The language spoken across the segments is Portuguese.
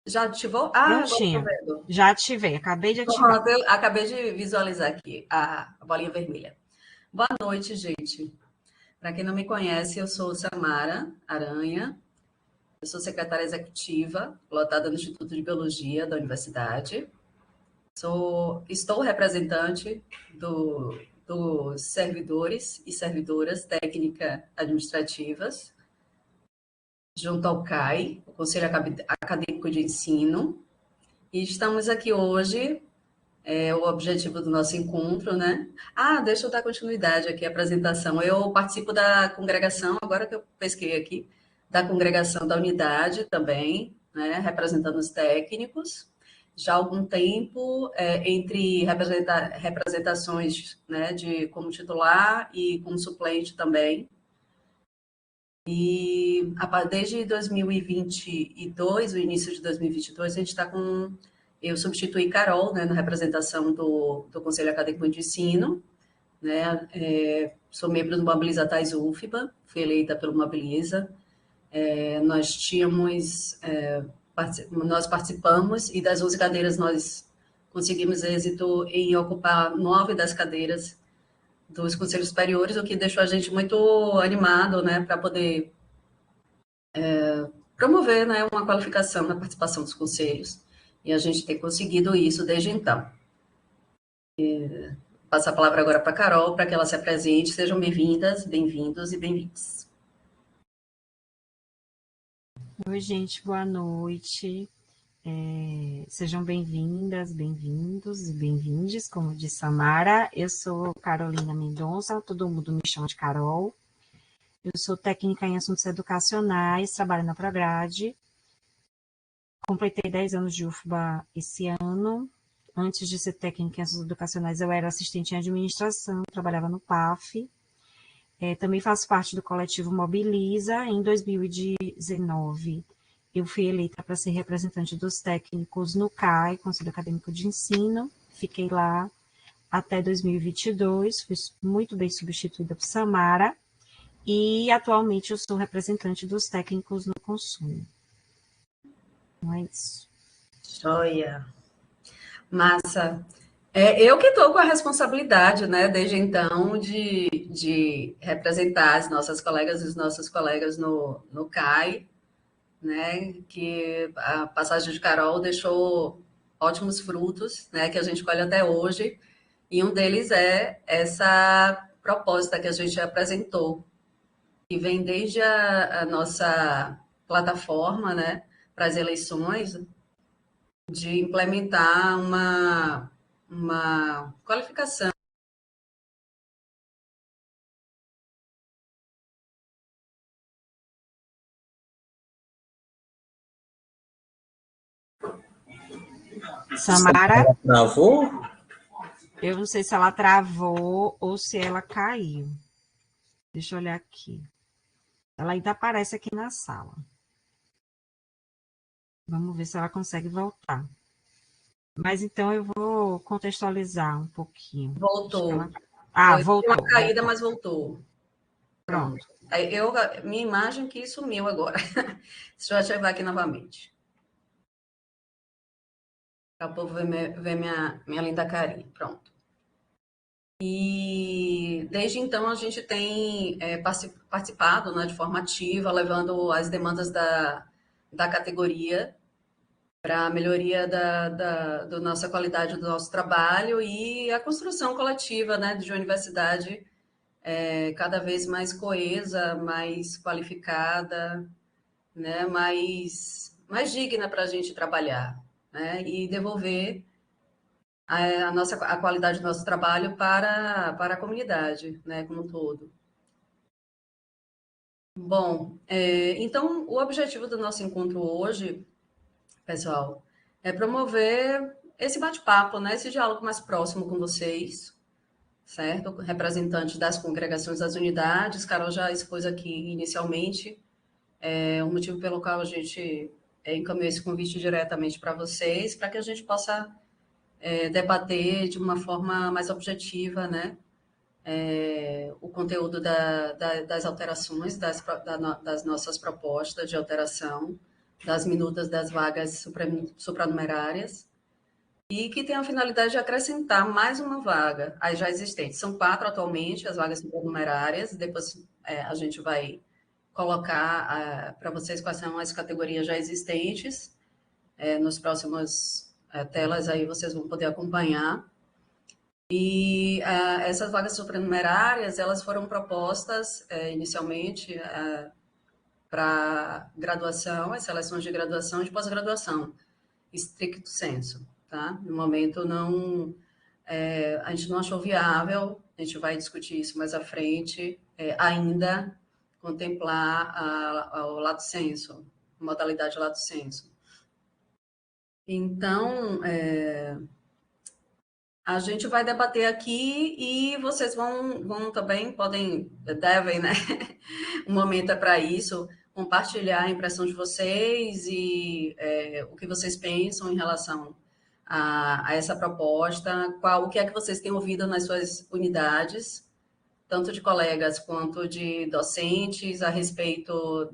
Já ativou? Ah, agora estou Prontinho. vendo. Já ativei, acabei de ativar. Pronto, eu acabei de visualizar aqui a bolinha vermelha. Boa noite, gente. Para quem não me conhece, eu sou Samara Aranha, eu sou secretária executiva, lotada no Instituto de Biologia da Universidade. Estou representante dos servidores e servidoras técnica-administrativas, junto ao CAI, o Conselho Acadêmico de Ensino, e estamos aqui hoje, o objetivo do nosso encontro, né? Ah, deixa eu dar continuidade aqui à apresentação. Eu participo da congregação, agora que eu pesquei aqui, da congregação da unidade também, né? Representando os técnicos. Já há algum tempo, entre representações, né, como titular e como suplente também. E desde 2022, o início de 2022, a gente está com. Eu substituí Carol, né, na representação do Conselho Acadêmico de Ensino, né? Sou membro do Mobiliza Tais UFBA, fui eleita pelo Mobiliza. Nós participamos e das 11 cadeiras nós conseguimos êxito em ocupar 9 das cadeiras dos conselhos superiores, o que deixou a gente muito animado, né, para poder promover, né, uma qualificação na participação dos conselhos. E a gente tem conseguido isso desde então. Passo a palavra agora para a Carol, para que ela se apresente. Sejam bem-vindas, bem-vindos e bem-vindos. Oi, gente, boa noite. Sejam bem-vindas, bem-vindos e bem-vindes, como disse Samara. Eu sou Carolina Mendonça, todo mundo me chama de Carol. Eu sou técnica em assuntos educacionais, trabalho na Prograde. Completei 10 anos de UFBA esse ano. Antes de ser técnica em assuntos educacionais, eu era assistente em administração, trabalhava no PAF. Também faço parte do coletivo Mobiliza. Em 2019, eu fui eleita para ser representante dos técnicos no CAI, Conselho Acadêmico de Ensino. Fiquei lá até 2022, fui muito bem substituída por Samara. E atualmente eu sou representante dos técnicos no consumo. Não é isso. Joia. Massa. Eu que estou com a responsabilidade, né, desde então, de representar as nossas colegas e os nossos colegas no CAI, né, que a passagem de Carol deixou ótimos frutos, né, que a gente colhe até hoje, e um deles é essa proposta que a gente apresentou, que vem desde a nossa plataforma, né, para as eleições, de implementar uma qualificação. Samara, Travou? eu não sei se ela travou ou se ela caiu. Deixa eu olhar aqui. Ela ainda aparece aqui na sala. Vamos ver se ela consegue voltar. Mas então eu vou contextualizar um pouquinho. Voltou. Voltou. Uma caída, mas voltou. Pronto. Minha imagem que sumiu agora. Deixa eu ativar aqui novamente. Para o povo ver minha linda carinha. Pronto. E desde então a gente tem participado, né, de forma ativa, levando as demandas da categoria para a melhoria da nossa qualidade do nosso trabalho e a construção coletiva, né, de uma universidade cada vez mais coesa, mais qualificada, né, mais digna para a gente trabalhar, né, e devolver a qualidade do nosso trabalho para a comunidade, né, como um todo. Bom, então o objetivo do nosso encontro hoje, pessoal, é promover esse bate-papo, né, esse diálogo mais próximo com vocês, certo? Representantes das congregações das unidades, Carol já expôs aqui inicialmente o motivo pelo qual a gente encaminhou esse convite diretamente para vocês, para que a gente possa debater de uma forma mais objetiva, né? O conteúdo das alterações, das nossas propostas de alteração, das minutas das vagas supranumerárias, e que tem a finalidade de acrescentar mais uma vaga às já existentes. São 4 atualmente, as vagas supranumerárias, depois a gente vai colocar para vocês quais são as categorias já existentes, nos próximos telas aí vocês vão poder acompanhar. E essas vagas supranumerárias, elas foram propostas inicialmente para graduação, as seleções de graduação e de pós-graduação, stricto sensu, tá? No momento não, a gente não achou viável, a gente vai discutir isso mais à frente, ainda contemplar o lato sensu, modalidade lato sensu. Então, a gente vai debater aqui e vocês vão também, devem, né? Um momento é para isso, compartilhar a impressão de vocês e o que vocês pensam em relação a essa proposta, o que é que vocês têm ouvido nas suas unidades, tanto de colegas quanto de docentes, a respeito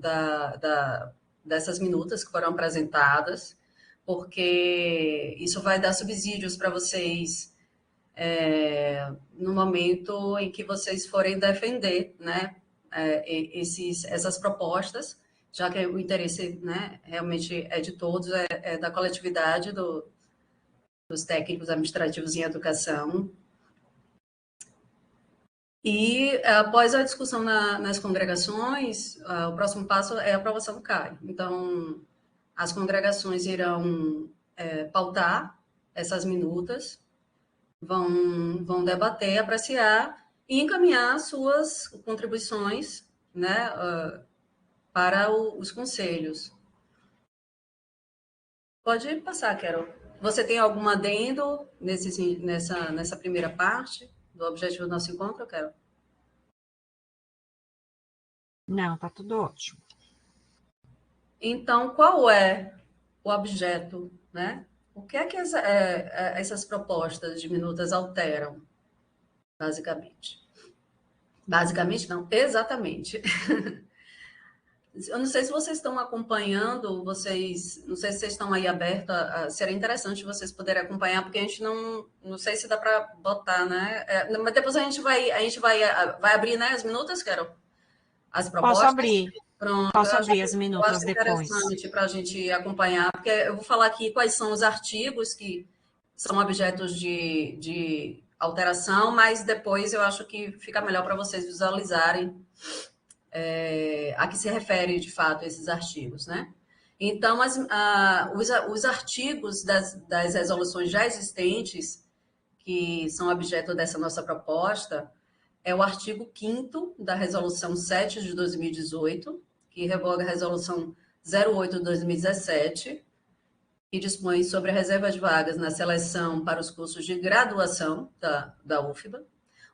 dessas minutas que foram apresentadas, porque isso vai dar subsídios para vocês no momento em que vocês forem defender, né, essas propostas, já que o interesse, né, realmente é de todos, é da coletividade dos técnicos administrativos em educação. E, após a discussão nas congregações, o próximo passo é a aprovação do CAI. Então, as congregações irão pautar essas minutas, vão debater, apreciar e encaminhar suas contribuições, né, para os conselhos. Pode passar, Carol. Você tem algum adendo nessa primeira parte do objetivo do nosso encontro, Carol? Não, tá tudo ótimo. Então, qual é o objeto, né? O que é que essas propostas de minutas alteram, basicamente? Basicamente, não, exatamente. Eu não sei se vocês estão acompanhando, não sei se vocês estão aí abertos, seria interessante vocês poderem acompanhar, porque a gente não sei se dá para botar, né? Mas depois a gente vai abrir, né, as minutas, Carol? As propostas. Posso abrir. Pronto, Posso abrir as minutas depois. Interessante para a gente acompanhar, porque eu vou falar aqui quais são os artigos que são objetos de alteração, mas depois eu acho que fica melhor para vocês visualizarem a que se refere, de fato, esses artigos, né? Então, os artigos das resoluções já existentes, que são objeto dessa nossa proposta, é o artigo 5º da Resolução 7 de 2018, que revoga a Resolução 08 de 2017, que dispõe sobre a reserva de vagas na seleção para os cursos de graduação da UFBA.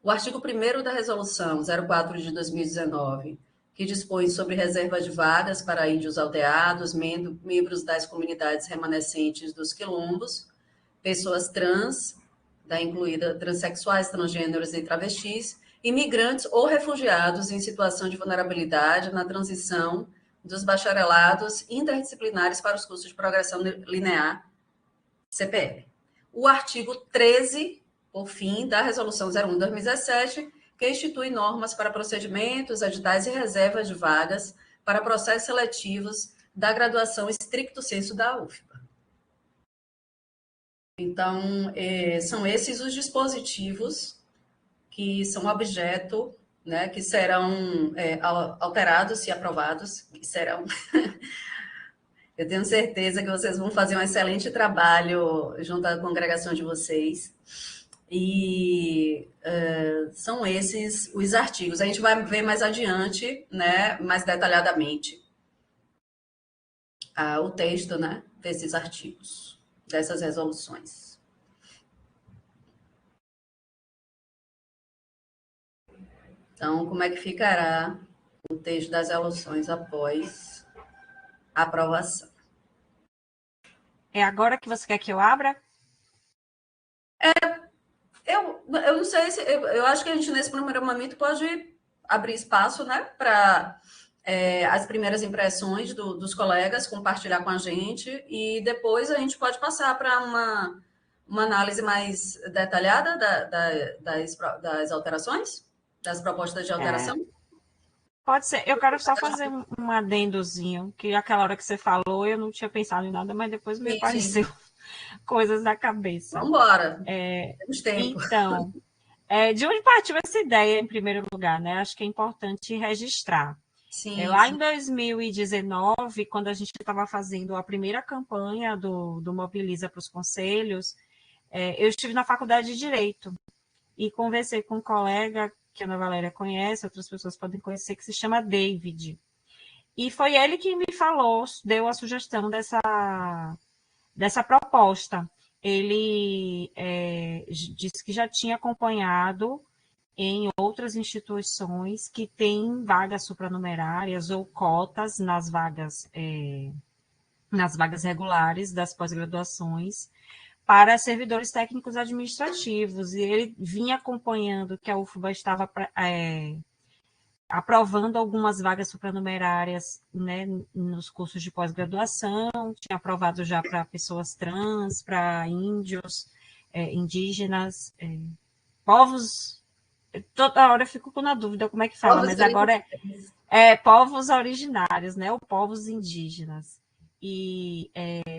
O artigo 1º da Resolução 04 de 2019, que dispõe sobre reserva de vagas para índios aldeados, membros das comunidades remanescentes dos quilombos, pessoas trans, incluída transexuais, transgêneros e travestis, imigrantes ou refugiados em situação de vulnerabilidade na transição dos bacharelados interdisciplinares para os cursos de progressão linear CPL. O artigo 13, por fim, da Resolução 01 de 2017, que institui normas para procedimentos, editais e reservas de vagas para processos seletivos da graduação stricto sensu da UFBA. Então, são esses os dispositivos que são objeto, né, que serão alterados, se aprovados, que serão... Eu tenho certeza que vocês vão fazer um excelente trabalho junto à congregação de vocês. E são esses os artigos. A gente vai ver mais adiante, né, mais detalhadamente, o texto, né, desses artigos, dessas resoluções. Então, como é que ficará o texto das resoluções após a aprovação? É agora que você quer que eu abra? Eu não sei se... Eu acho que a gente, nesse primeiro momento, pode abrir espaço, né, para as primeiras impressões dos colegas, compartilhar com a gente, e depois a gente pode passar para uma análise mais detalhada das alterações, das propostas de É, alteração. pode ser. Eu quero só fazer um adendozinho, que aquela hora que você falou eu não tinha pensado em nada, mas depois me Sim, sim. apareceu coisas na cabeça. Vamos embora. É, Temos tempo. então, de onde partiu essa ideia, em primeiro lugar, né? Acho que é importante registrar. Sim, Lá em sim. 2019, quando a gente estava fazendo a primeira campanha do Mobiliza para os Conselhos, eu estive na faculdade de Direito e conversei com um colega que a Ana Valéria conhece, outras pessoas podem conhecer, que se chama David. E foi ele que me falou, deu a sugestão dessa proposta. Ele disse que já tinha acompanhado em outras instituições que têm vagas supranumerárias ou cotas nas vagas regulares das pós-graduações para servidores técnicos administrativos. E ele vinha acompanhando que a UFBA estava aprovando algumas vagas supranumerárias, né, nos cursos de pós-graduação, tinha aprovado já para pessoas trans, para índios, indígenas, povos. Toda hora eu fico na dúvida como é que fala, Povos mas agora periféricos. povos originários, né, ou povos indígenas. E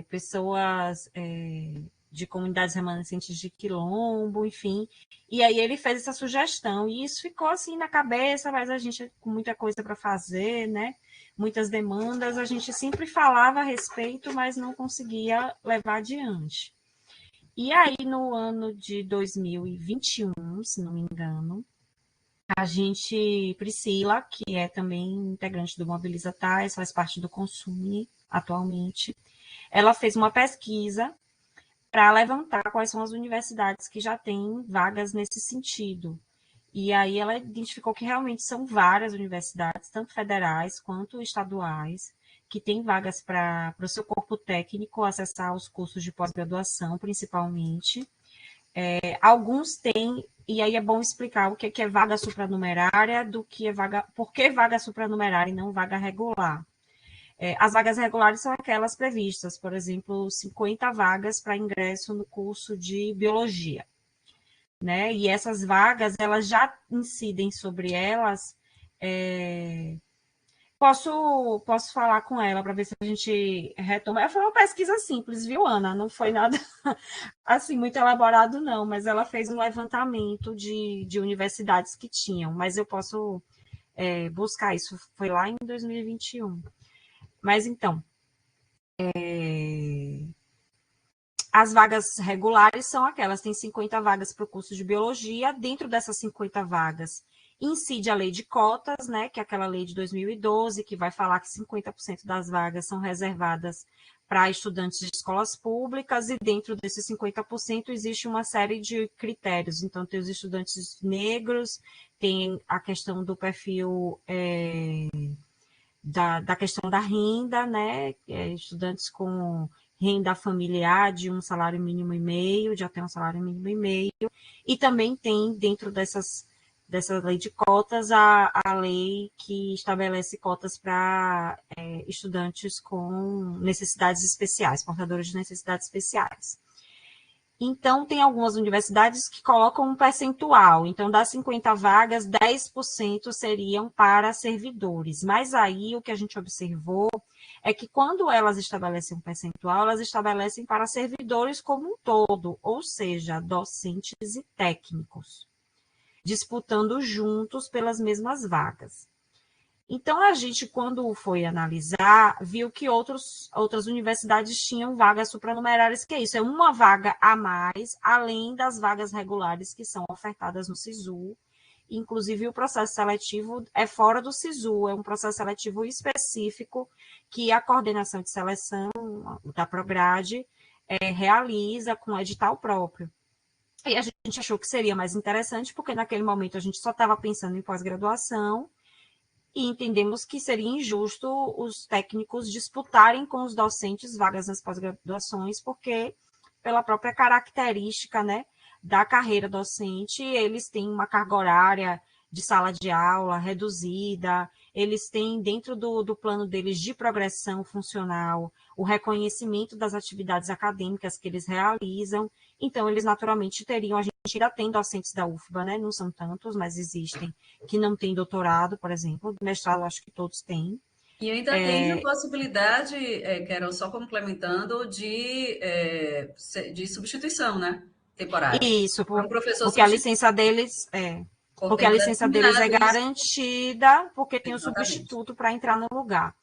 pessoas de comunidades remanescentes de quilombo, enfim. E aí ele fez essa sugestão, e isso ficou assim na cabeça, mas a gente com muita coisa para fazer, né? Muitas demandas, a gente sempre falava a respeito, mas não conseguia levar adiante. E aí, no ano de 2021, se não me engano, a gente, Priscila, que é também integrante do Mobiliza Tais, faz parte do Consune atualmente, ela fez uma pesquisa para levantar quais são as universidades que já têm vagas nesse sentido. E aí ela identificou que realmente são várias universidades, tanto federais quanto estaduais, que têm vagas para o seu corpo técnico acessar os cursos de pós-graduação, principalmente. Alguns têm, e aí é bom explicar o que é vaga supranumerária, do que é vaga, por que vaga supranumerária e não vaga regular. As vagas regulares são aquelas previstas, por exemplo, 50 vagas para ingresso no curso de biologia, né? E essas vagas, elas já incidem sobre elas. Posso falar com ela para ver se a gente retoma. Foi uma pesquisa simples, viu, Ana? Não foi nada assim muito elaborado, não, mas ela fez um levantamento de universidades que tinham, mas eu posso buscar isso. Foi lá em 2021. Mas então, as vagas regulares são aquelas, tem 50 vagas para o curso de biologia, dentro dessas 50 vagas incide a lei de cotas, né, que é aquela lei de 2012, que vai falar que 50% das vagas são reservadas para estudantes de escolas públicas, e dentro desses 50% existe uma série de critérios. Então, tem os estudantes negros, tem a questão do perfil da questão da renda, né, estudantes com renda familiar de um salário mínimo e meio, de até um salário mínimo e meio, e também tem dentro dessa lei de cotas a lei que estabelece cotas para estudantes com necessidades especiais, portadores de necessidades especiais. Então, tem algumas universidades que colocam um percentual. Então, das 50 vagas, 10% seriam para servidores. Mas aí, o que a gente observou é que quando elas estabelecem um percentual, elas estabelecem para servidores como um todo, ou seja, docentes e técnicos, disputando juntos pelas mesmas vagas. Então, a gente, quando foi analisar, viu que outras universidades tinham vagas supranumerárias, que é isso, é uma vaga a mais, além das vagas regulares que são ofertadas no SISU. Inclusive, o processo seletivo é fora do SISU, é um processo seletivo específico que a coordenação de seleção da Prograde realiza com edital próprio. E a gente achou que seria mais interessante, porque naquele momento a gente só estava pensando em pós-graduação, e entendemos que seria injusto os técnicos disputarem com os docentes vagas nas pós-graduações, porque, pela própria característica, né, da carreira docente, eles têm uma carga horária de sala de aula reduzida, eles têm dentro do plano deles de progressão funcional o reconhecimento das atividades acadêmicas que eles realizam, então eles naturalmente teriam, a gente ainda tem docentes da UFBA, né? Não são tantos, mas existem, que não têm doutorado, por exemplo, mestrado acho que todos têm. E ainda tem a possibilidade, Carol, só complementando, de substituição, né? Temporária. Isso, Para um professor porque a substituir licença deles por porque a tempo licença deles é determinado, isso. garantida, porque tem o Exatamente. substituto para entrar no lugar.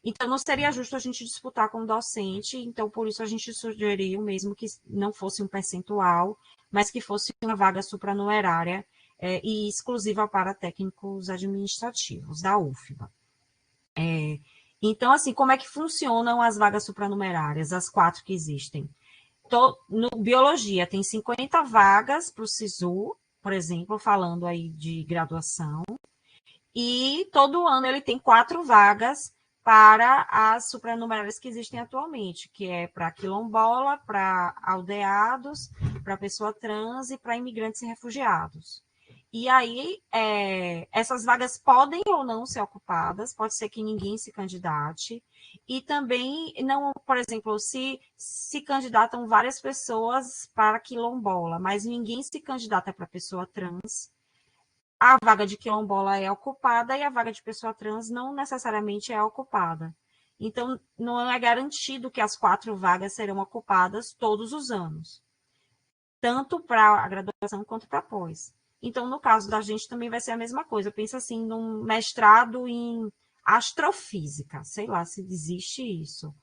Então, não seria justo a gente disputar com o docente, então, por isso a gente sugeriu mesmo que não fosse um percentual, mas que fosse uma vaga supranumerária e exclusiva para técnicos administrativos da UFBA. Então, assim, como é que funcionam as vagas supranumerárias, as 4 que existem? No biologia, tem 50 vagas para o SISU, por exemplo, falando aí de graduação, e todo ano ele tem 4 vagas para as supranumerárias que existem atualmente, que é para quilombola, para aldeados, para pessoa trans e para imigrantes e refugiados. E aí, essas vagas podem ou não ser ocupadas, pode ser que ninguém se candidate, e também, não, por exemplo, se candidatam várias pessoas para quilombola, mas ninguém se candidata para pessoa trans, a vaga de quilombola é ocupada e a vaga de pessoa trans não necessariamente é ocupada. Então, não é garantido que as 4 vagas serão ocupadas todos os anos, tanto para a graduação quanto para pós. Então, no caso da gente, também vai ser a mesma coisa. Pensa assim, num mestrado em astrofísica, sei lá se existe isso.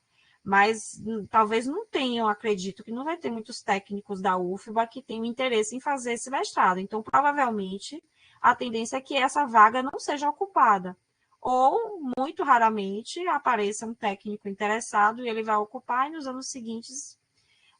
Mas talvez não tenham, acredito que não vai ter muitos técnicos da UFBA que tenham interesse em fazer esse mestrado. Então, provavelmente, a tendência é que essa vaga não seja ocupada. Ou, muito raramente, apareça um técnico interessado e ele vai ocupar, e nos anos seguintes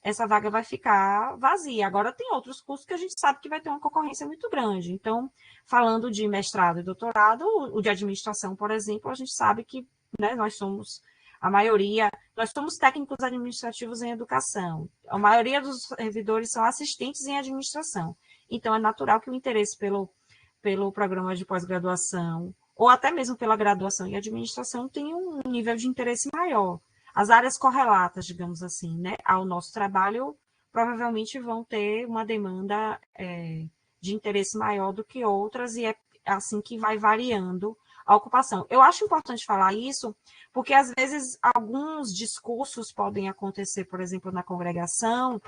essa vaga vai ficar vazia. Agora, tem outros cursos que a gente sabe que vai ter uma concorrência muito grande. Então, falando de mestrado e doutorado, o de administração, por exemplo, a gente sabe que, né, nós somos, a maioria, nós somos técnicos administrativos em educação. A maioria dos servidores são assistentes em administração. Então, é natural que o interesse pelo programa de pós-graduação, ou até mesmo pela graduação em administração, tenha um nível de interesse maior. As áreas correlatas, digamos assim, né, ao nosso trabalho, provavelmente vão ter uma demanda de interesse maior do que outras, e é assim que vai variando a ocupação. Eu acho importante falar isso, porque às vezes alguns discursos podem acontecer, por exemplo, na congregação,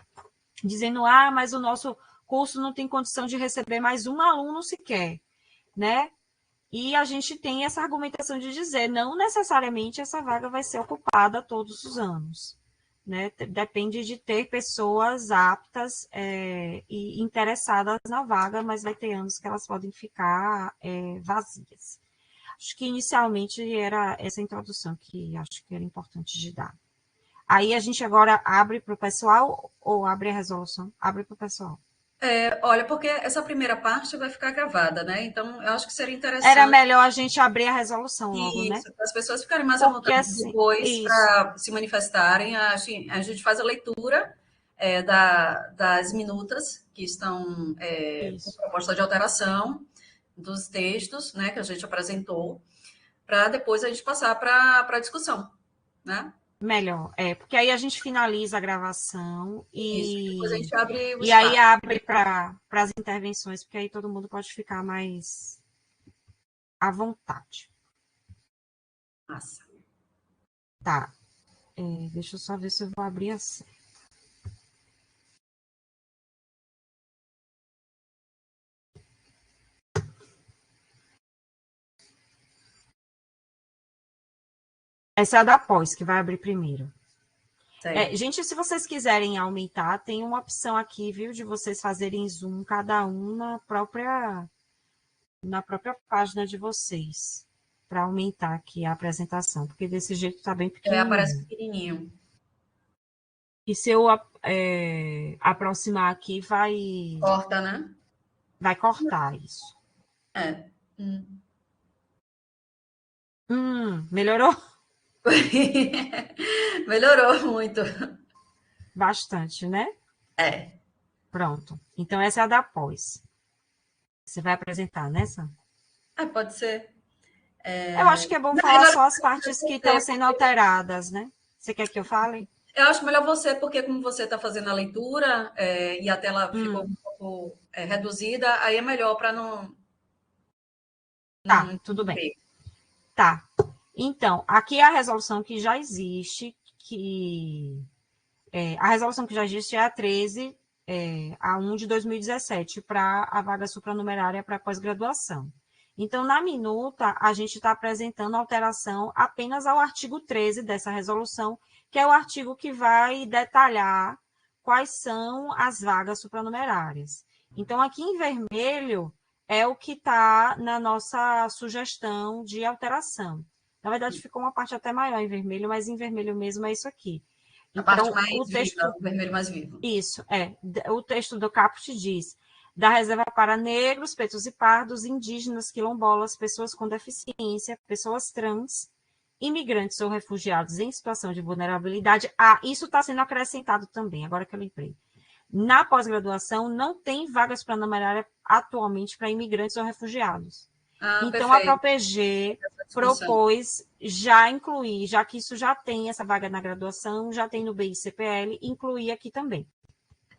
dizendo, mas o nosso curso não tem condição de receber mais um aluno sequer, né? E a gente tem essa argumentação de dizer, não necessariamente essa vaga vai ser ocupada todos os anos. Né? Depende de ter pessoas aptas e interessadas na vaga, mas vai ter anos que elas podem ficar vazias. Acho que inicialmente era essa introdução que acho que era importante de dar. Aí a gente agora abre para o pessoal ou abre a resolução? Abre para o pessoal. Olha, porque essa primeira parte vai ficar gravada, né? Então, eu acho que seria Era interessante melhor a gente abrir a resolução logo, né? isso, para as pessoas ficarem mais à Porque vontade assim, depois isso. para se manifestarem. A gente faz a leitura das minutas que estão com Isso. proposta de alteração dos textos, né, que a gente apresentou, para depois a gente passar para a discussão, né? Melhor, porque aí a gente finaliza a gravação Isso, depois a e, gente abre o e aí espaço. abre para as intervenções, porque aí todo mundo pode ficar mais à vontade. Massa. Tá, deixa eu só ver se eu vou abrir assim. Essa é a da pós, que vai abrir primeiro. Gente, se vocês quiserem aumentar, tem uma opção aqui, viu, de vocês fazerem zoom cada um na própria página de vocês, para aumentar aqui a apresentação, porque desse jeito tá bem Aparece pequenininho. pequenininho. E se eu aproximar aqui, Corta, né? vai cortar isso. Melhorou? Melhorou muito. Bastante, né? É. Pronto. Então, essa é a da pós. Você vai apresentar nessa? Pode ser. Eu acho que é bom Mas falar agora, só as partes que estão sendo alteradas, né? Você quer que eu fale? eu acho melhor você, porque como você está fazendo a leitura e a tela ficou Hum, um pouco reduzida, aí é melhor para tá, não tudo bem. ver. Tá. Então, aqui é a resolução que já existe, a resolução que já existe é a 13, a 1 de 2017, para a vaga supranumerária para pós-graduação. Então, na minuta, a gente está apresentando alteração apenas ao artigo 13 dessa resolução, que é o artigo que vai detalhar quais são as vagas supranumerárias. Então, aqui em vermelho é o que está na nossa sugestão de alteração. Na verdade, ficou uma parte até maior em vermelho, mas em vermelho mesmo é isso aqui. A parte Então, o mais viva, texto, o vermelho mais vivo. isso, o texto do caput diz, da reserva para negros, pretos e pardos, indígenas, quilombolas, pessoas com deficiência, pessoas trans, imigrantes ou refugiados em situação de vulnerabilidade. Isso está sendo acrescentado também, agora que eu lembrei. Na pós-graduação, não tem vagas para numerária atualmente para imigrantes ou refugiados. Então, a Perfeito. ProPG Essa discussão. propôs já incluir, já que isso já tem essa vaga na graduação, já tem no BICPL, incluir aqui também.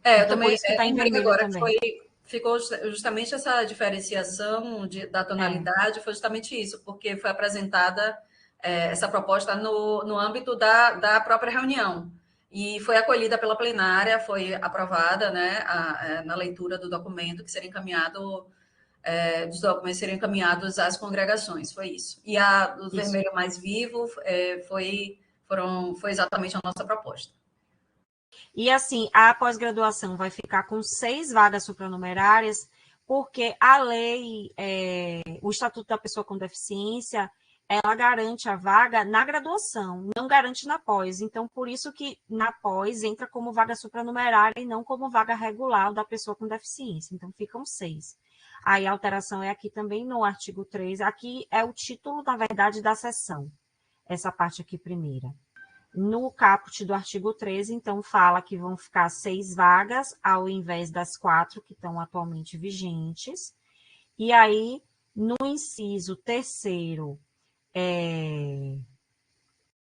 Eu Então, por também isso que está em lembrei que vermelho agora também. ficou justamente essa diferenciação da É, tonalidade, foi justamente isso, porque foi apresentada essa proposta no âmbito da própria reunião. E foi acolhida pela plenária, foi aprovada, né, na leitura do documento que seria encaminhado, dos documentos seriam encaminhados às congregações, foi isso. E o isso. vermelho mais vivo foi exatamente a nossa proposta. E assim, a pós-graduação vai ficar com 6 vagas supranumerárias, porque a lei, o Estatuto da Pessoa com Deficiência, ela garante a vaga na graduação, não garante na pós. Então, por isso que na pós entra como vaga supranumerária e não como vaga regular da pessoa com deficiência. Então, ficam 6. Aí a alteração é aqui também no artigo 3. Aqui é o título, na verdade, da seção. Essa parte aqui primeira. No caput do artigo 13, então, fala que vão ficar 6 vagas, ao invés das 4 que estão atualmente vigentes. E aí, no inciso terceiro,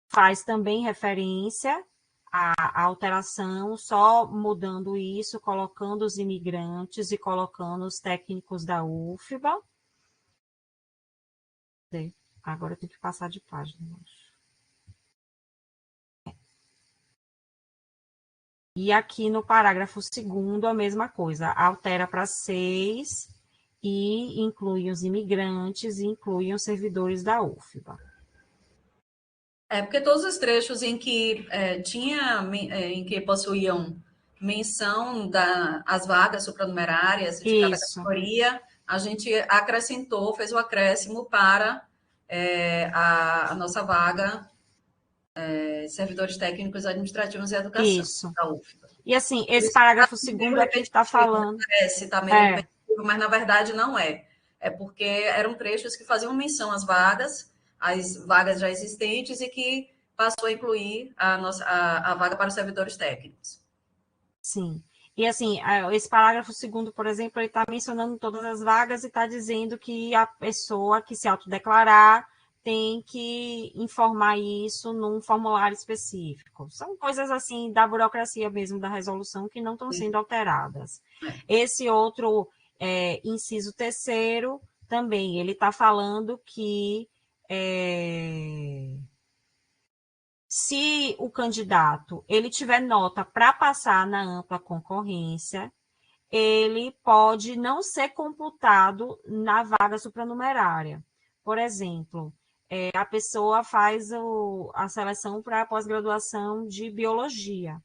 faz também referência à alteração, só mudando isso, colocando os imigrantes e colocando os técnicos da UFBA. Agora eu tenho que passar de página, acho. E aqui no parágrafo 2º, a mesma coisa, altera para 6 e inclui os imigrantes e inclui os servidores da UFBA. Porque todos os trechos em que em que possuíam menção das vagas supranumerárias de cada Isso, categoria, a gente acrescentou, fez o acréscimo para a nossa vaga servidores técnicos administrativos e educação isso. da UFBA. E assim, Por esse isso que está parágrafo meio 2º aqui está repetitivo, né? falando. Parece, está meio É, repetitivo, mas na verdade não é. É porque eram trechos que faziam menção às vagas já existentes e que passou a incluir a vaga para os servidores técnicos. sim. E assim, esse parágrafo 2º, por exemplo, ele está mencionando todas as vagas e está dizendo que a pessoa que se autodeclarar tem que informar isso num formulário específico. São coisas assim da burocracia mesmo da resolução que não estão sendo alteradas. Esse outro inciso terceiro também, ele está falando que se o candidato ele tiver nota para passar na ampla concorrência, ele pode não ser computado na vaga supranumerária. Por exemplo, a pessoa faz a seleção para a pós-graduação de biologia.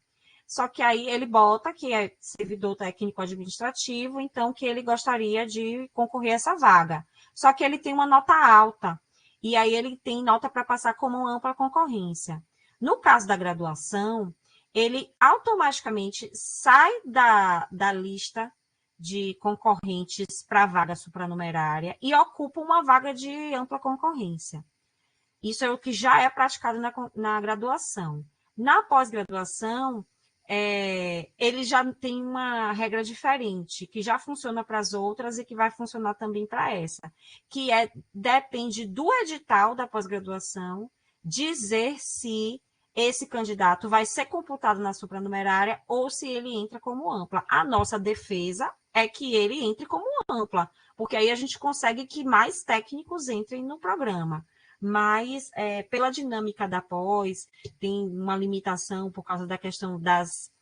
Só que aí ele bota que é servidor técnico administrativo, então que ele gostaria de concorrer a essa vaga. Só que ele tem uma nota alta, e aí ele tem nota para passar como ampla concorrência. No caso da graduação, ele automaticamente sai da lista de concorrentes para a vaga supranumerária e ocupa uma vaga de ampla concorrência. Isso é o que já é praticado na graduação. Na pós-graduação, ele já tem uma regra diferente, que já funciona para as outras e que vai funcionar também para essa, que depende do edital da pós-graduação dizer se esse candidato vai ser computado na supranumerária ou se ele entra como ampla. A nossa defesa é que ele entre como ampla, porque aí a gente consegue que mais técnicos entrem no programa. Mas, pela dinâmica da pós, tem uma limitação por causa da questão das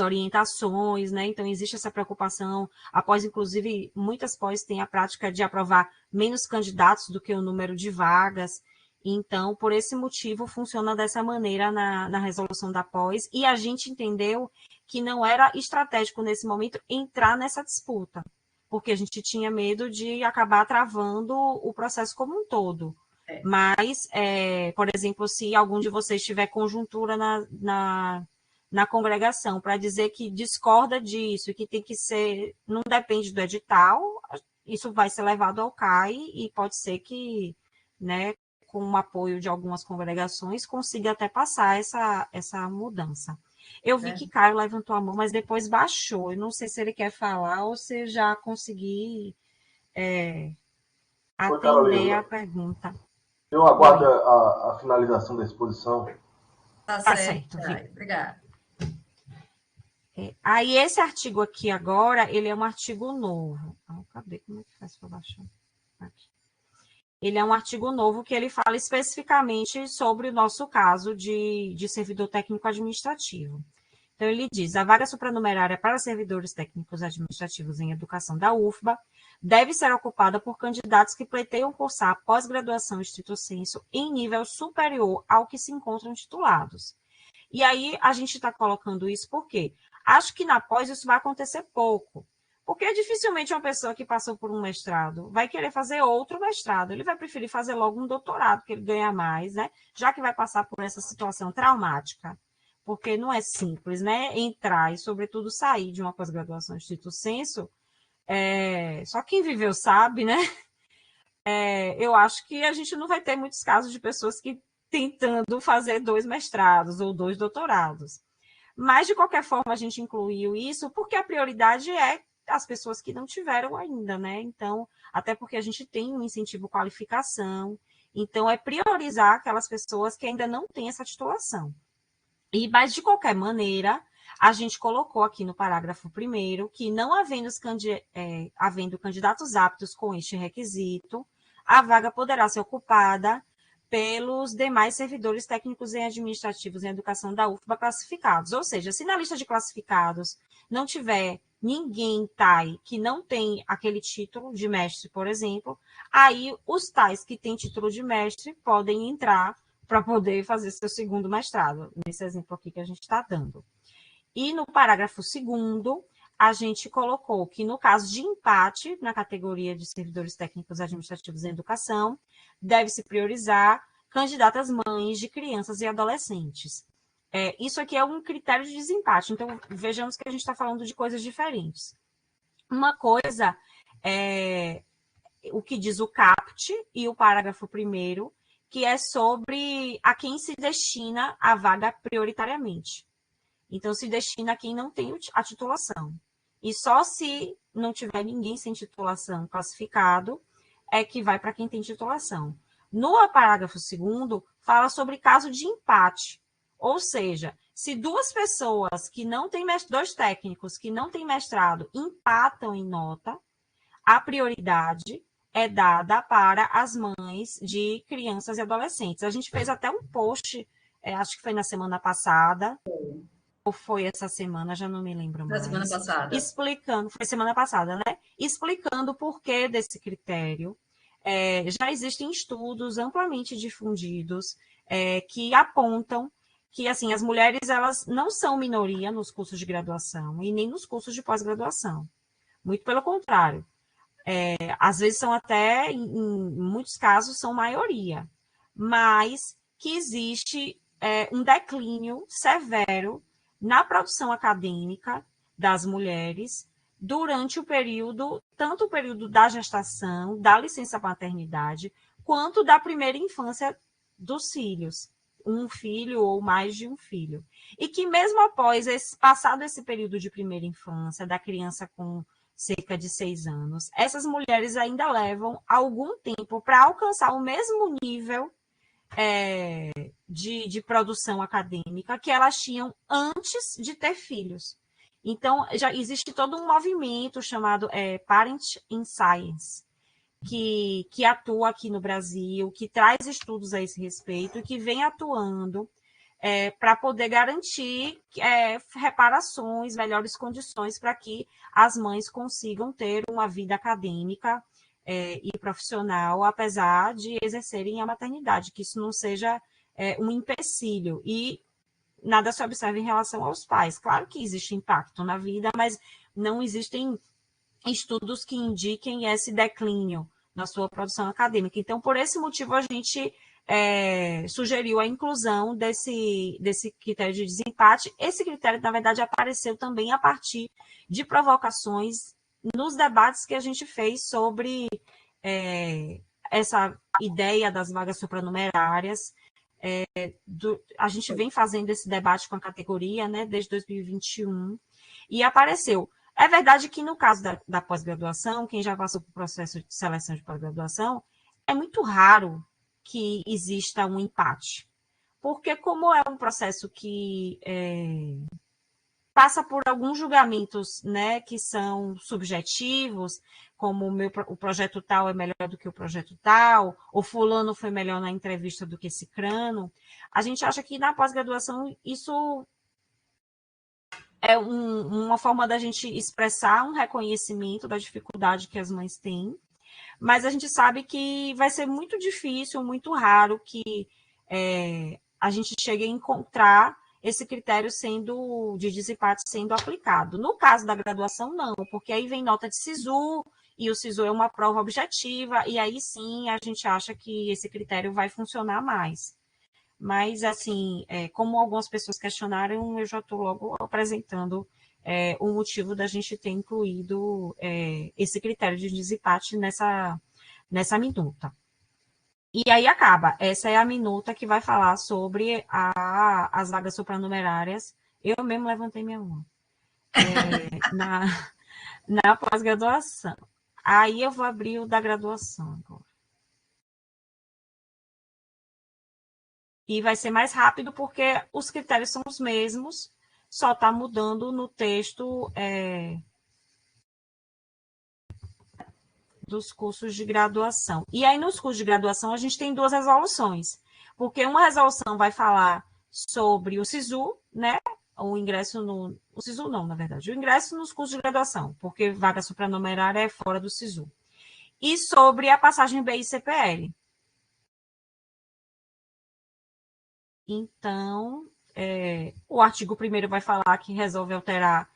orientações, né? Então, existe essa preocupação. Após, inclusive, muitas pós têm a prática de aprovar menos candidatos do que o número de vagas. Então, por esse motivo, funciona dessa maneira na resolução da pós. E a gente entendeu que não era estratégico, nesse momento, entrar nessa disputa, porque a gente tinha medo de acabar travando o processo como um todo. Mas, por exemplo, se algum de vocês tiver conjuntura na congregação para dizer que discorda disso, que tem que ser, não depende do edital, isso vai ser levado ao CAI e pode ser que, né, com o apoio de algumas congregações, consiga até passar essa mudança. Eu vi que Caio levantou a mão, mas depois baixou. Eu não sei se ele quer falar ou se já consegui atender a pergunta. Eu aguardo a finalização da exposição. Tá certo. Obrigada. Aí, esse artigo aqui agora, ele é um artigo novo. Cadê? Como é que faz para baixar? Aqui. Ele é um artigo novo que ele fala especificamente sobre o nosso caso de servidor técnico administrativo. Então, ele diz, a vaga supranumerária para servidores técnicos administrativos em educação da UFBA deve ser ocupada por candidatos que pretendam cursar pós-graduação estrito sensu em nível superior ao que se encontram titulados. E aí, a gente está colocando isso por quê? Acho que na pós isso vai acontecer pouco, porque dificilmente uma pessoa que passou por um mestrado vai querer fazer outro mestrado, ele vai preferir fazer logo um doutorado, que ele ganha mais, né? Já que vai passar por essa situação traumática, porque não é simples, né? Entrar e, sobretudo, sair de uma pós-graduação estrito sensu, só quem viveu sabe, né? Eu acho que a gente não vai ter muitos casos de pessoas que tentando fazer 2 mestrados ou 2 doutorados. Mas, de qualquer forma, a gente incluiu isso porque a prioridade é as pessoas que não tiveram ainda, né? Então, até porque a gente tem um incentivo qualificação, então é priorizar aquelas pessoas que ainda não têm essa titulação. Mas, de qualquer maneira, a gente colocou aqui no parágrafo 1º que, não havendo candidatos aptos com este requisito, a vaga poderá ser ocupada pelos demais servidores técnicos e administrativos em educação da UFBA classificados. Ou seja, se na lista de classificados não tiver ninguém TAI que não tem aquele título de mestre, por exemplo, aí os TAIs que têm título de mestre podem entrar para poder fazer seu segundo mestrado, nesse exemplo aqui que a gente está dando. E no parágrafo 2º, a gente colocou que, no caso de empate, na categoria de servidores técnicos administrativos em educação, deve-se priorizar candidatas mães de crianças e adolescentes. Isso aqui é um critério de desempate, então vejamos que a gente está falando de coisas diferentes. Uma coisa é o que diz o CAPT e o parágrafo 1º, que é sobre a quem se destina a vaga prioritariamente. Então, se destina a quem não tem a titulação. E só se não tiver ninguém sem titulação classificado, é que vai para quem tem titulação. No parágrafo 2º, fala sobre caso de empate. Ou seja, se 2 pessoas que não têm, 2 técnicos que não têm mestrado empatam em nota, a prioridade é dada para as mães de crianças e adolescentes. A gente fez até um post, acho que foi na semana passada, ou foi essa semana, já não me lembro mais. Na semana passada. Explicando, foi semana passada, né? Explicando o porquê desse critério. Já existem estudos amplamente difundidos que apontam que, assim, as mulheres, elas não são minoria nos cursos de graduação e nem nos cursos de pós-graduação. Muito pelo contrário. Às vezes são até, em muitos casos, são maioria. Mas que existe um declínio severo na produção acadêmica das mulheres durante o período, tanto o período da gestação, da licença maternidade, quanto da primeira infância dos filhos. um filho ou mais de um filho. E que mesmo após passado esse período de primeira infância, da criança com cerca de 6 anos, essas mulheres ainda levam algum tempo para alcançar o mesmo nível de produção acadêmica que elas tinham antes de ter filhos. Então, já existe todo um movimento chamado Parent in Science, que atua aqui no Brasil, que traz estudos a esse respeito e que vem atuando para poder garantir reparações, melhores condições para que as mães consigam ter uma vida acadêmica e profissional, apesar de exercerem a maternidade, que isso não seja um empecilho. E nada se observa em relação aos pais. Claro que existe impacto na vida, mas não existem estudos que indiquem esse declínio na sua produção acadêmica. Então, por esse motivo, a gente sugeriu a inclusão desse critério de desempate. Esse critério, na verdade, apareceu também a partir de provocações nos debates que a gente fez sobre essa ideia das vagas supranumerárias. A gente vem fazendo esse debate com a categoria, né, desde 2021, e apareceu. É verdade que no caso da pós-graduação, quem já passou por processo de seleção de pós-graduação, é muito raro que exista um empate. Porque como é um processo que passa por alguns julgamentos, né, que são subjetivos, como o projeto tal é melhor do que o projeto tal, ou fulano foi melhor na entrevista do que cicrano, a gente acha que na pós-graduação isso é uma forma da gente expressar um reconhecimento da dificuldade que as mães têm, mas a gente sabe que vai ser muito difícil, muito raro que a gente chegue a encontrar esse critério de desempate sendo aplicado. No caso da graduação, não, porque aí vem nota de SISU, e o SISU é uma prova objetiva, e aí sim a gente acha que esse critério vai funcionar mais. Mas, assim, como algumas pessoas questionaram, eu já estou logo apresentando o motivo da gente ter incluído esse critério de desempate nessa minuta. E aí acaba. Essa é a minuta que vai falar sobre as vagas supranumerárias. Eu mesmo levantei minha mão. Na pós-graduação. Aí eu vou abrir o da graduação agora. E vai ser mais rápido porque os critérios são os mesmos, só está mudando no texto dos cursos de graduação. E aí, nos cursos de graduação, a gente tem 2 resoluções, porque uma resolução vai falar sobre o SISU, né? O ingresso o SISU não, na verdade, o ingresso nos cursos de graduação, porque vaga supranumerária é fora do SISU. E sobre a passagem BI-CPL. Então, o artigo 1º vai falar que resolve alterar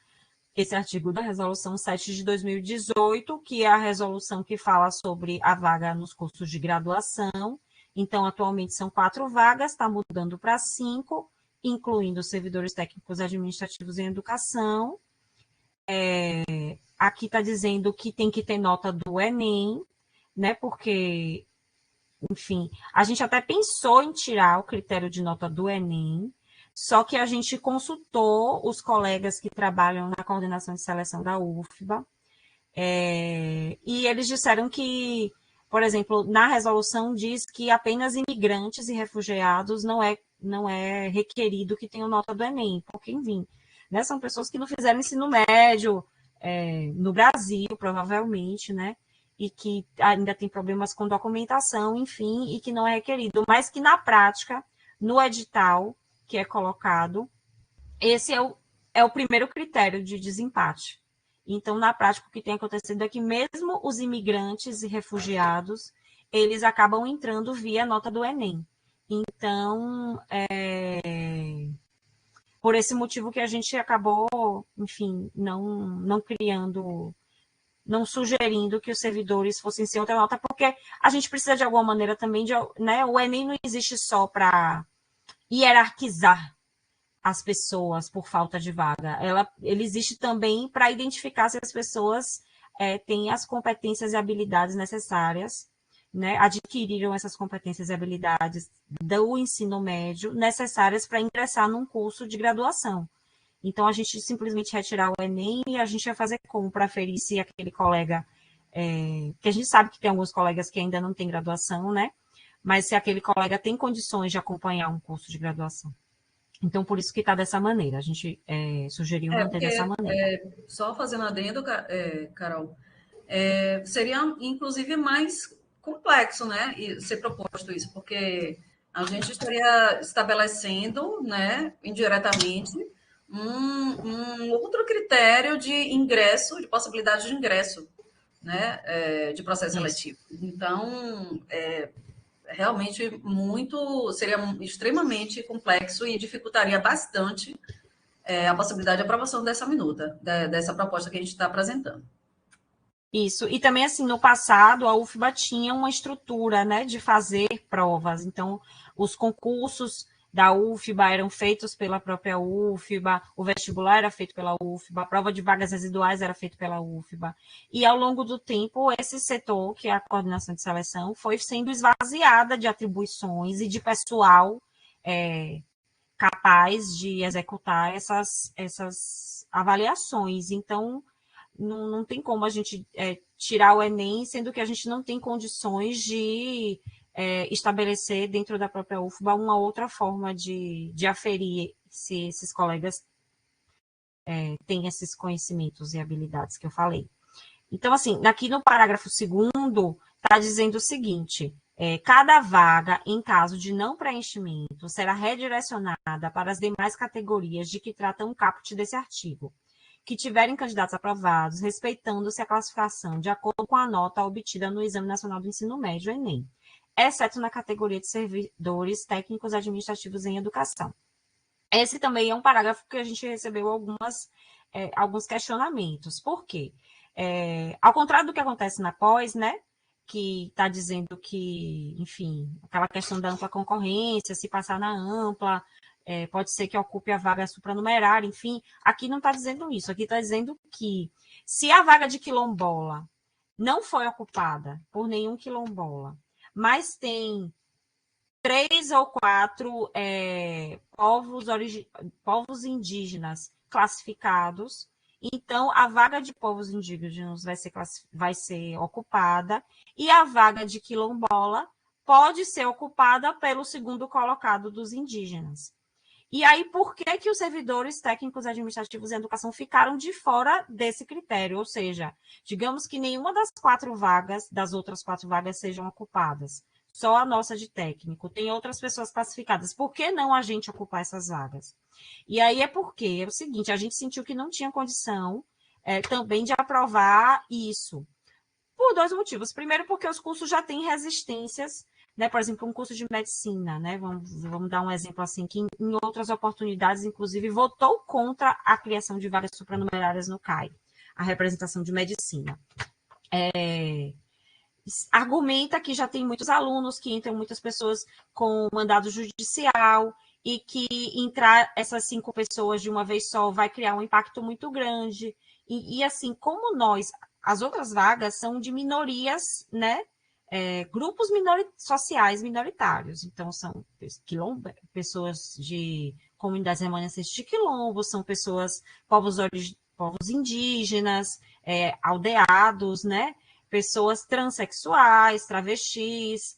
esse artigo da Resolução 7 de 2018, que é a resolução que fala sobre a vaga nos cursos de graduação. Então, atualmente são 4 vagas, está mudando para 5, incluindo servidores técnicos administrativos em educação. Aqui está dizendo que tem que ter nota do Enem, né? Porque, enfim, a gente até pensou em tirar o critério de nota do Enem, só que a gente consultou os colegas que trabalham na coordenação de seleção da UFBA, e eles disseram que, por exemplo, na resolução diz que apenas imigrantes e refugiados não é requerido que tenham nota do Enem, porque, enfim, né, são pessoas que não fizeram ensino médio no Brasil, provavelmente, né? E que ainda tem problemas com documentação, enfim, e que não é requerido, mas que na prática, no edital que é colocado, esse é o primeiro critério de desempate. Então, na prática, o que tem acontecido é que mesmo os imigrantes e refugiados, eles acabam entrando via nota do Enem. Então, por esse motivo que a gente acabou, enfim, não criando, não sugerindo que os servidores fossem sem outra nota, porque a gente precisa de alguma maneira também né, o Enem não existe só para hierarquizar as pessoas por falta de vaga. Ele existe também para identificar se as pessoas têm as competências e habilidades necessárias né, adquiriram essas competências e habilidades do ensino médio necessárias para ingressar num curso de graduação. Então, a gente simplesmente retirar o Enem e a gente vai fazer como para aferir se aquele colega, que a gente sabe que tem alguns colegas que ainda não têm graduação, né? Mas se aquele colega tem condições de acompanhar um curso de graduação. Então, por isso que está dessa maneira. A gente sugeriu manter Porque, dessa maneira. só fazendo adendo, Carol, seria, inclusive, mais complexo, né, ser proposto isso, porque a gente estaria estabelecendo, né, indiretamente, um outro critério de ingresso, de possibilidade de ingresso, né, de processo Isso. seletivo. Então, realmente seria extremamente complexo e dificultaria bastante a possibilidade de aprovação dessa minuta, dessa proposta que a gente está apresentando. Isso. E também, assim, no passado, a UFBA tinha uma estrutura, né, de fazer provas. Então, os concursos da UFBA eram feitos pela própria UFBA, o vestibular era feito pela UFBA, a prova de vagas residuais era feita pela UFBA. E, ao longo do tempo, esse setor, que é a coordenação de seleção, foi sendo esvaziada de atribuições e de pessoal capaz de executar essas avaliações. Então, não tem como a gente tirar o Enem, sendo que a gente não tem condições de estabelecer dentro da própria UFBA uma outra forma de aferir se esses colegas têm esses conhecimentos e habilidades que eu falei. Então, assim, aqui no parágrafo 2º, está dizendo o seguinte: cada vaga, em caso de não preenchimento, será redirecionada para as demais categorias de que trata um caput desse artigo, que tiverem candidatos aprovados, respeitando-se a classificação de acordo com a nota obtida no Exame Nacional do Ensino Médio, Enem, exceto na categoria de servidores técnicos administrativos em educação. Esse também é um parágrafo que a gente recebeu alguns questionamentos. Por quê? Ao contrário do que acontece na pós, né? Que está dizendo que, enfim, aquela questão da ampla concorrência, se passar na ampla, pode ser que ocupe a vaga supranumerária, enfim, aqui não está dizendo isso, aqui está dizendo que se a vaga de quilombola não foi ocupada por nenhum quilombola, mas tem 3 ou 4 povos indígenas classificados, então a vaga de povos indígenas vai ser ocupada e a vaga de quilombola pode ser ocupada pelo segundo colocado dos indígenas. E aí, por que os servidores técnicos administrativos em educação ficaram de fora desse critério? Ou seja, digamos que nenhuma das outras 4 vagas sejam ocupadas. Só a nossa de técnico. Tem outras pessoas classificadas. Por que não a gente ocupar essas vagas? E aí é porque é o seguinte, a gente sentiu que não tinha condição também de aprovar isso. Por 2 motivos. Primeiro, porque os cursos já têm resistências, né? Por exemplo, um curso de medicina, né? Vamos dar um exemplo assim, que em outras oportunidades, inclusive, votou contra a criação de vagas supranumerárias no CAI, a representação de medicina. Argumenta que já tem muitos alunos, que entram muitas pessoas com mandado judicial, e que entrar essas 5 pessoas de uma vez só vai criar um impacto muito grande. E assim, como as outras vagas são de minorias, né? Grupos sociais minoritários. Então, são pessoas de comunidades remanescentes de quilombo, são povos indígenas, aldeados, né? Pessoas transexuais, travestis,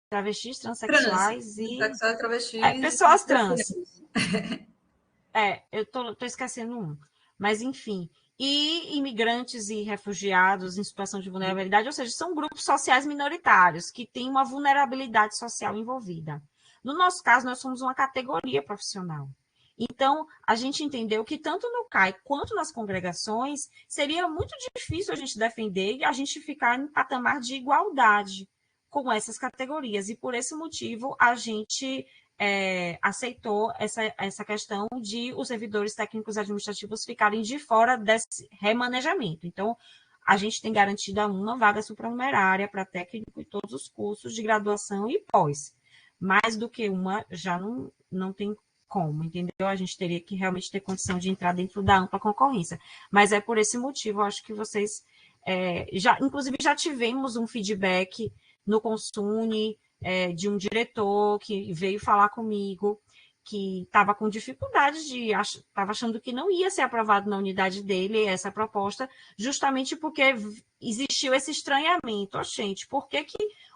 transexuais e travestis, pessoas trans. Eu tô esquecendo um. Mas, enfim. E imigrantes e refugiados em situação de vulnerabilidade, ou seja, são grupos sociais minoritários que têm uma vulnerabilidade social envolvida. No nosso caso, nós somos uma categoria profissional. Então, a gente entendeu que tanto no CAI quanto nas congregações, seria muito difícil a gente defender e a gente ficar em patamar de igualdade com essas categorias. E, por esse motivo, a gente aceitou essa questão de os servidores técnicos administrativos ficarem de fora desse remanejamento. Então, a gente tem garantida uma vaga supranumerária para técnico em todos os cursos de graduação e pós. Mais do que uma já não tem como, entendeu? A gente teria que realmente ter condição de entrar dentro da ampla concorrência. Mas é por esse motivo, eu acho que vocês Inclusive, já tivemos um feedback no Consune de um diretor que veio falar comigo, que estava com dificuldade estava achando que não ia ser aprovado na unidade dele essa proposta, justamente porque existiu esse estranhamento. Gente, por que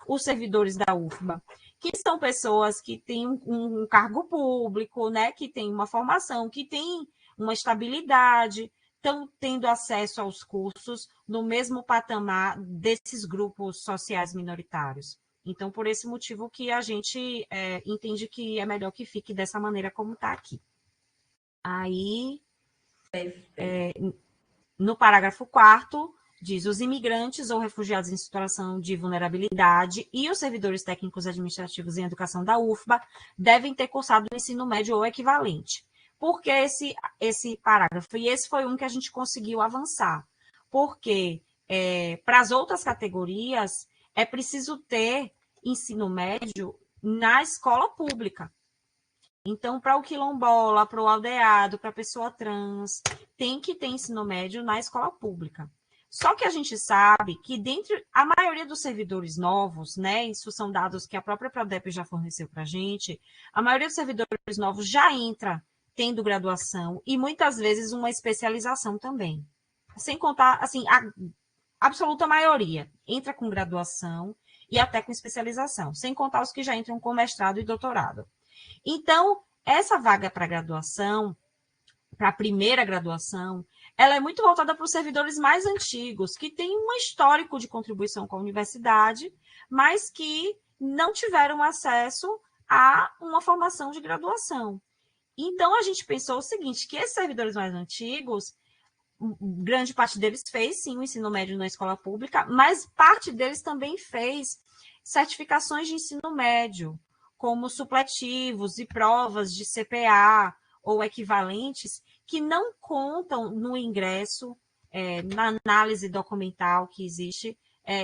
os servidores da UFBA, que são pessoas que têm um cargo público, né, que têm uma formação, que têm uma estabilidade, estão tendo acesso aos cursos no mesmo patamar desses grupos sociais minoritários? Então, por esse motivo que a gente entende que é melhor que fique dessa maneira como está aqui. Aí, no parágrafo 4º, diz: os imigrantes ou refugiados em situação de vulnerabilidade e os servidores técnicos administrativos em educação da UFBA devem ter cursado o ensino médio ou equivalente. Por que esse parágrafo? E esse foi um que a gente conseguiu avançar. Porque para as outras categorias é preciso ter ensino médio na escola pública. Então, para o quilombola, para o aldeado, para a pessoa trans, tem que ter ensino médio na escola pública. Só que a gente sabe que dentre a maioria dos servidores novos, né, isso são dados que a própria Prodep já forneceu para a gente, a maioria dos servidores novos já entra tendo graduação e muitas vezes uma especialização também. Sem contar, assim, a absoluta maioria entra com graduação e até com especialização, sem contar os que já entram com mestrado e doutorado. Então, essa vaga para graduação, para a primeira graduação, ela é muito voltada para os servidores mais antigos, que têm um histórico de contribuição com a universidade, mas que não tiveram acesso a uma formação de graduação. Então, a gente pensou o seguinte, que esses servidores mais antigos, grande parte deles fez, sim, o ensino médio na escola pública, mas parte deles também fez certificações de ensino médio, como supletivos e provas de CPA ou equivalentes, que não contam no ingresso, na análise documental que existe,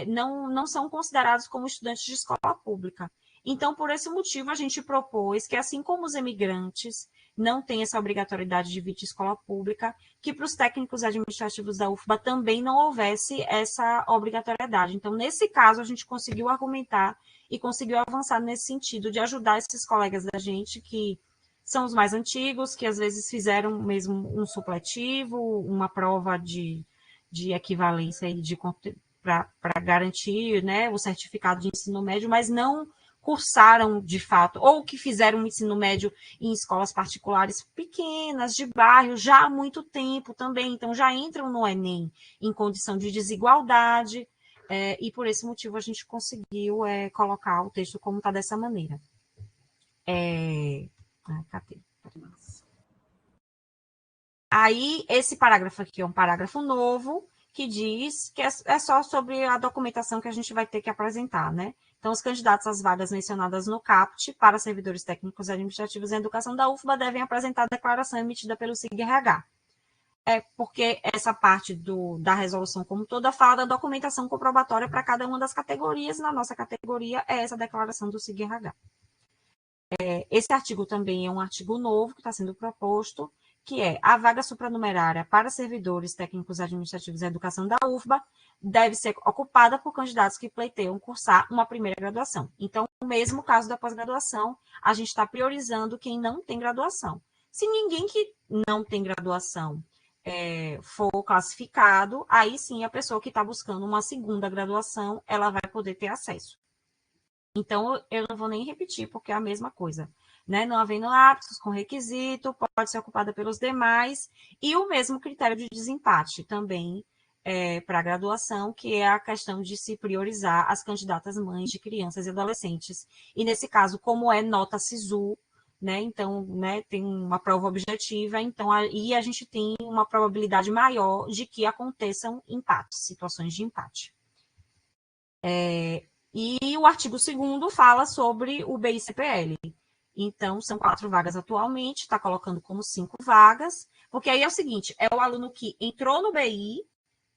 não são considerados como estudantes de escola pública. Então, por esse motivo, a gente propôs que, assim como os imigrantes não têm essa obrigatoriedade de vir de escola pública, que para os técnicos administrativos da UFBA também não houvesse essa obrigatoriedade. Então, nesse caso, a gente conseguiu argumentar e conseguiu avançar nesse sentido de ajudar esses colegas da gente que são os mais antigos, que às vezes fizeram mesmo um supletivo, uma prova de equivalência para garantir, né, o certificado de ensino médio, mas não cursaram de fato, ou que fizeram um ensino médio em escolas particulares pequenas, de bairro, já há muito tempo também, então já entram no Enem em condição de desigualdade, e por esse motivo a gente conseguiu colocar o texto como está dessa maneira. Cadê? Aí, esse parágrafo aqui é um parágrafo novo, que diz que é só sobre a documentação que a gente vai ter que apresentar, né? Então, os candidatos às vagas mencionadas no CAPT para servidores técnicos administrativos em educação da UFBA devem apresentar a declaração emitida pelo SIG-RH. Porque essa parte da resolução como toda fala da documentação comprobatória para cada uma das categorias. Na nossa categoria é essa declaração do SIG-RH. Esse artigo também é um artigo novo que está sendo proposto, que é a vaga supranumerária para servidores técnicos administrativos em educação da UFBA deve ser ocupada por candidatos que pleiteiam cursar uma primeira graduação. Então, no mesmo caso da pós-graduação, a gente está priorizando quem não tem graduação. Se ninguém que não tem graduação for classificado, aí sim a pessoa que está buscando uma segunda graduação, ela vai poder ter acesso. Então, eu não vou nem repetir, porque é a mesma coisa. Né? Não havendo aptos com requisito, pode ser ocupada pelos demais, e o mesmo critério de desempate também para a graduação, que é a questão de se priorizar as candidatas mães de crianças e adolescentes. E nesse caso, como é nota SISU, né? Então, né, tem uma prova objetiva, então aí a gente tem uma probabilidade maior de que aconteçam empates, situações de empate. E o artigo 2º fala sobre o BI-CPL. Então, são 4 vagas atualmente, está colocando como 5 vagas, porque aí é o seguinte, é o aluno que entrou no BI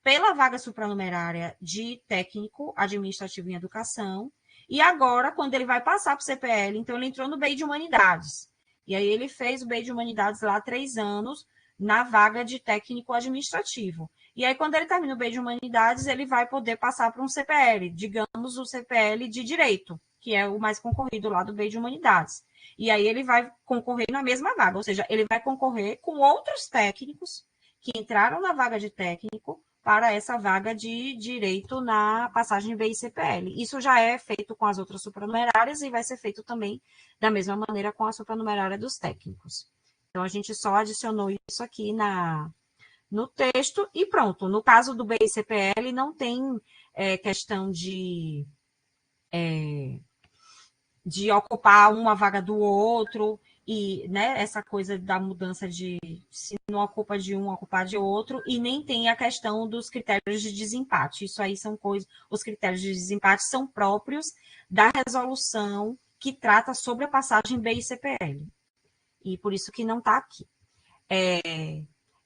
pela vaga supranumerária de técnico administrativo em educação, e agora, quando ele vai passar para o CPL, então ele entrou no BI de Humanidades. E aí ele fez o BI de Humanidades lá há 3 anos, na vaga de técnico administrativo. E aí, quando ele termina o B de Humanidades, ele vai poder passar para um CPL, digamos o CPL de Direito, que é o mais concorrido lá do B de Humanidades. E aí ele vai concorrer na mesma vaga, ou seja, ele vai concorrer com outros técnicos que entraram na vaga de técnico para essa vaga de direito na passagem B e CPL. Isso já é feito com as outras supranumerárias e vai ser feito também da mesma maneira com a supranumerária dos técnicos. Então, a gente só adicionou isso aqui no texto e pronto. No caso do B e CPL, não tem questão de ocupar uma vaga do outro, e né, essa coisa da mudança de se não ocupa de um, ocupar de outro, e nem tem a questão dos critérios de desempate. Isso aí são coisas, os critérios de desempate são próprios da resolução que trata sobre a passagem B e CPL. E por isso que não está aqui.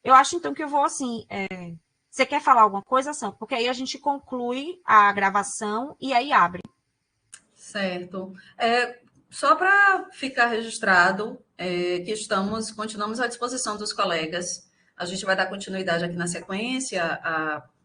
Eu acho, então, que eu vou assim. Você quer falar alguma coisa, Sam? Porque aí a gente conclui a gravação e aí abre. Certo. Só para ficar registrado que continuamos à disposição dos colegas. A gente vai dar continuidade aqui na sequência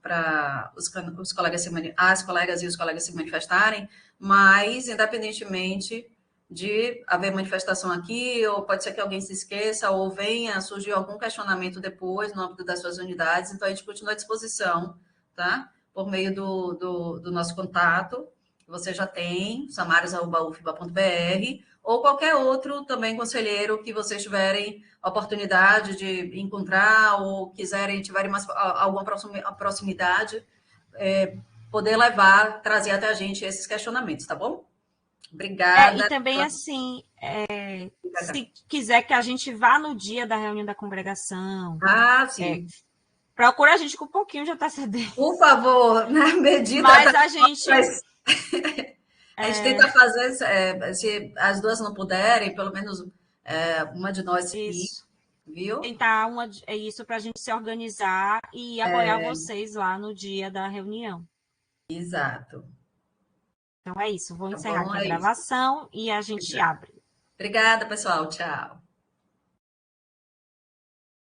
para os colegas as colegas e os colegas se manifestarem, mas independentemente de haver manifestação aqui, ou pode ser que alguém se esqueça, ou venha surgir algum questionamento depois no âmbito das suas unidades, então a gente continua à disposição, tá? Por meio do nosso contato. Você já tem, samaras@ufba.br, ou qualquer outro também conselheiro que vocês tiverem oportunidade de encontrar ou tiverem alguma proximidade, poder levar, trazer até a gente esses questionamentos, tá bom? Obrigada. E também, assim, se quiser que a gente vá no dia da reunião da congregação, sim. Procura a gente com um pouquinho de antecedência. Por favor, na medida... Mas a gente... A gente tenta fazer, se as duas não puderem, pelo menos uma de nós isso. viu? Tentar isso para a gente se organizar e apoiar vocês lá no dia da reunião. Exato. Então é isso. Vou encerrar aqui a gravação e a gente abre. Obrigada, pessoal. Tchau.